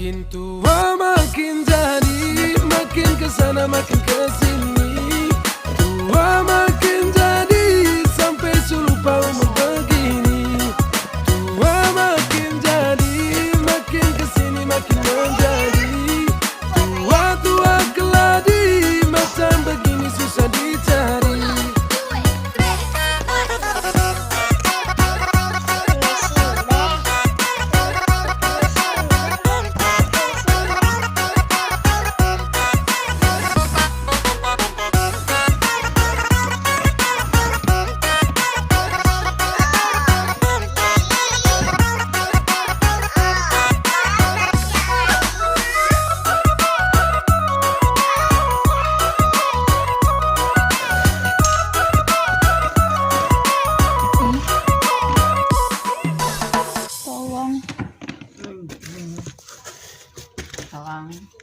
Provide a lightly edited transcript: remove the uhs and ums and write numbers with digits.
Makin tua makin jadi, makin kesana makin kesini. Tua makin jadi, sampai lupa umur begini. Tua makin jadi, makin kesini makin menjadi. Tua keladi, macam begini susah dicari. Tawang.